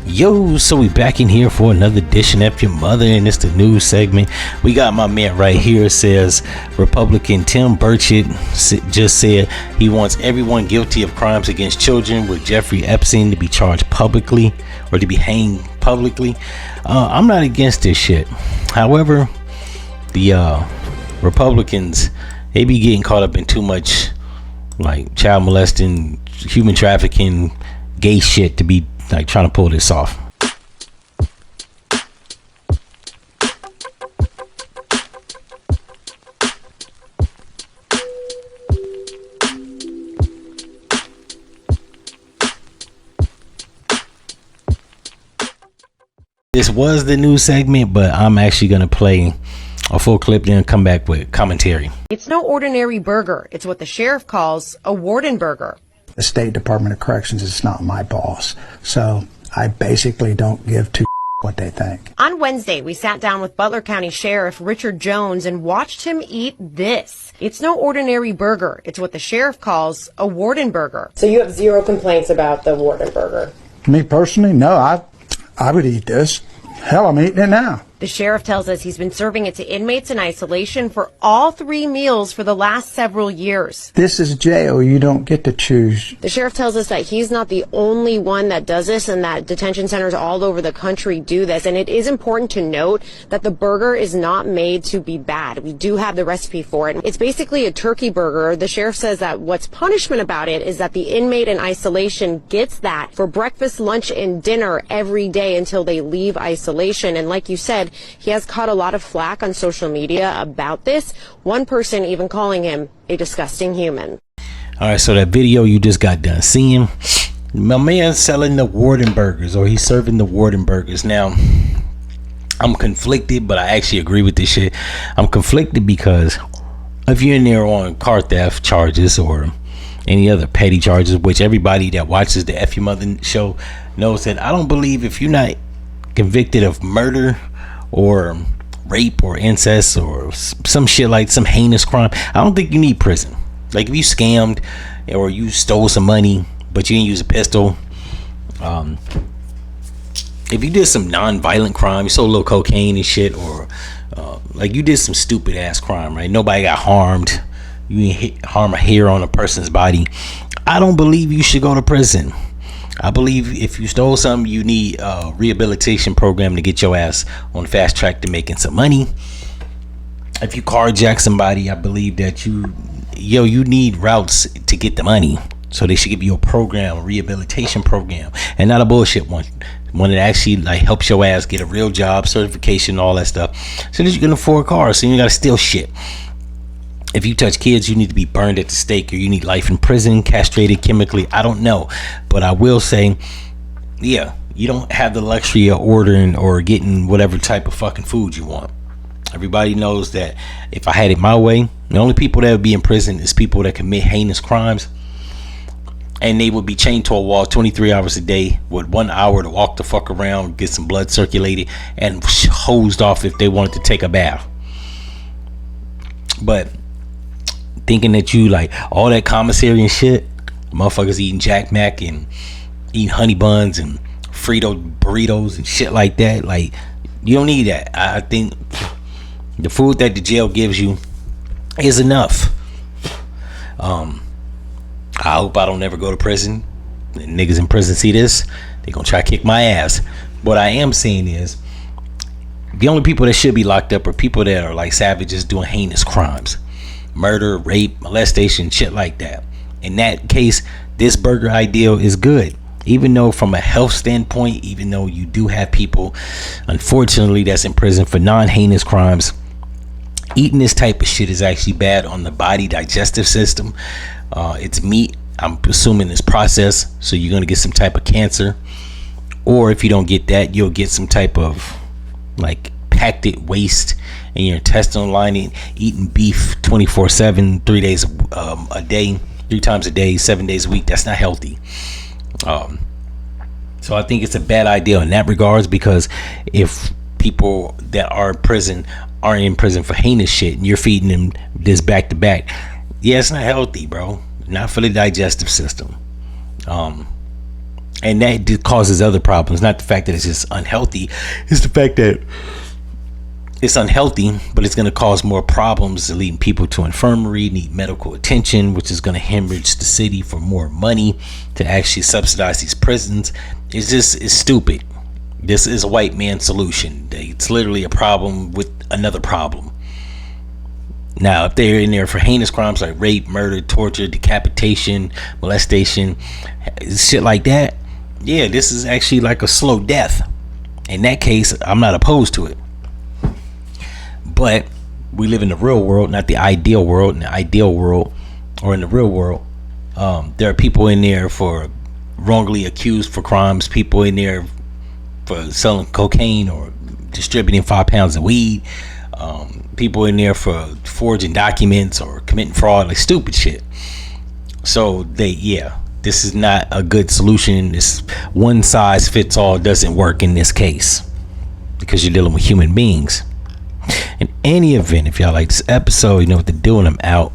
Yo, so we back in here for another edition of F-ya-Motha, and it's the news segment. We got my man right here. It says Republican Tim Burchett just said he wants everyone guilty of crimes against children with Jeffrey Epstein to be charged publicly or to be hanged publicly. I'm not against this shit. However, the Republicans, they be getting caught up in too much like child molesting, human trafficking, gay shit to be like trying to pull this off. This was the news segment, but I'm actually gonna play a full clip then come back with commentary. It's no ordinary burger. It's what the sheriff calls a Warden burger. The State Department of Corrections is not my boss, so I basically don't give two what they think. On Wednesday, we sat down with Butler County Sheriff Richard Jones and watched him eat this. It's no ordinary burger. It's what the sheriff calls a Warden burger. So you have zero complaints about the Warden burger? Me personally, no, I would eat this. Hell, I'm eating it now. The sheriff tells us he's been serving it to inmates in isolation for all 3 meals for the last several years. This is jail. You don't get to choose. The sheriff tells us that he's not the only one that does this and that detention centers all over the country do this. And it is important to note that the burger is not made to be bad. We do have the recipe for it. It's basically a turkey burger. The sheriff says that what's punishment about it is that the inmate in isolation gets that for breakfast, lunch, and dinner every day until they leave isolation. And like you said, he has caught a lot of flack on social media about this, one person even calling him a disgusting human. All right, so that video you just got done seeing, my man's selling the Warden burgers, or he's serving the Warden burgers. Now, I'm conflicted, but I actually agree with this shit. I'm conflicted because if you're in there on car theft charges or any other petty charges, which everybody that watches the F-ya-Motha show knows that I don't believe if you're not convicted of murder or rape or incest or some shit like some heinous crime, I don't think you need prison. Like if you scammed or you stole some money but you didn't use a pistol, if you did some non-violent crime, you sold a little cocaine and shit, or like you did some stupid ass crime, right? Nobody got harmed, you didn't harm a hair on a person's body, I don't believe you should go to prison. I believe if you stole something, you need a rehabilitation program to get your ass on the fast track to making some money. If you carjack somebody, I believe that you need routes to get the money. So they should give you a program, a rehabilitation program, and not a bullshit one that actually like helps your ass get a real job, certification, all that stuff, so that you can afford cars, so you gotta steal shit. If you touch kids, you need to be burned at the stake, or you need life in prison, castrated chemically. I don't know, but I will say, yeah, you don't have the luxury of ordering or getting whatever type of fucking food you want. Everybody knows that if I had it my way, the only people that would be in prison is people that commit heinous crimes, and they would be chained to a wall 23 hours a day with 1 hour to walk the fuck around, get some blood circulated, and hosed off if they wanted to take a bath. But thinking that you like all that commissary and shit, motherfuckers eating Jack Mac and eating honey buns and Frito burritos and shit like that, like you don't need that. I think the food that the jail gives you is enough. I hope I don't ever go to prison. The niggas in prison see this, they gonna try to kick my ass. What I am saying is the only people that should be locked up are people that are like savages doing heinous crimes. Murder, rape, molestation, shit like that. In that case, this burger ideal is good. Even though from a health standpoint, even though you do have people, unfortunately, that's in prison for non-heinous crimes, eating this type of shit is actually bad on the body digestive system. It's meat, I'm assuming it's processed, so you're gonna get some type of cancer. Or if you don't get that, you'll get some type of like packed waste in your intestinal lining. Eating beef 24/7, 3 days a day, 3 times a day, 7 days a week, that's not healthy. So I think it's a bad idea in that regards, because if people that are in prison aren't in prison for heinous shit and you're feeding them this back to back, yeah, it's not healthy, bro. Not for the digestive system. And And that causes other problems. Not the fact that it's just unhealthy. It's the fact that it's unhealthy, but it's going to cause more problems, leading people to infirmary, need medical attention, which is going to hemorrhage the city for more money to actually subsidize these prisons. It's stupid. This is a white man solution. It's literally a problem with another problem. Now, if they're in there for heinous crimes like rape, murder, torture, decapitation, molestation, shit like that, yeah, this is actually like a slow death. In that case, I'm not opposed to it. But we live in the real world, not the ideal world. In the ideal world, or in the real world, there are people in there for wrongly accused for crimes, people in there for selling cocaine or distributing 5 pounds of weed, people in there for forging documents or committing fraud, like stupid shit. So this is not a good solution. This one size fits all doesn't work in this case, because you're dealing with human beings. In any event, if y'all like this episode, you know what to do, and I'm out.